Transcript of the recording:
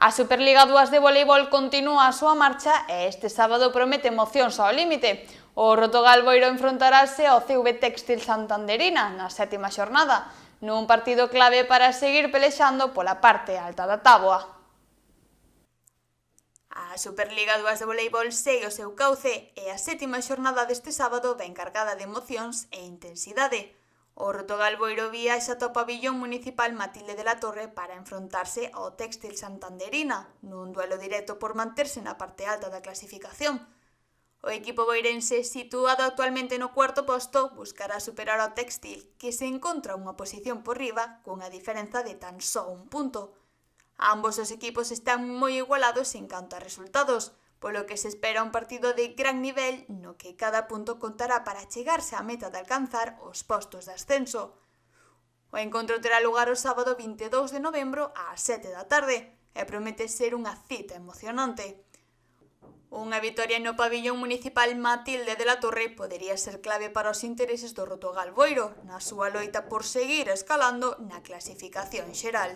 A Superliga 2 de voleibol continúa a súa marcha e este sábado promete emocións ao límite. O Rotogal Boiro enfrontarase ao CV Textil Santanderina na sétima xornada, nun partido clave para seguir pelexando pola parte alta da táboa. A Superliga 2 de voleibol segue o seu cauce e a sétima xornada deste sábado vén cargada de emocións e intensidade. O Rotogal Boiro viaxa ata o pabillón municipal Matilde de la Torre para enfrontarse ao Textil Santanderina, nun duelo directo por manterse na parte alta da clasificación. O equipo boirense, situado actualmente no cuarto posto, buscará superar ao Textil, que se encontra unha posición por riba cunha diferenza de tan só un punto. Ambos os equipos están moi igualados en canto a resultados, polo que se espera un partido de gran nivel no que cada punto contará para chegarse á meta de alcanzar os postos de ascenso. O encontro terá lugar o sábado 22 de novembro ás 7 da tarde e promete ser unha cita emocionante. Unha vitoria no pabillón municipal Matilde de la Torre podería ser clave para os intereses do Rotogal Boiro na súa loita por seguir escalando na clasificación xeral.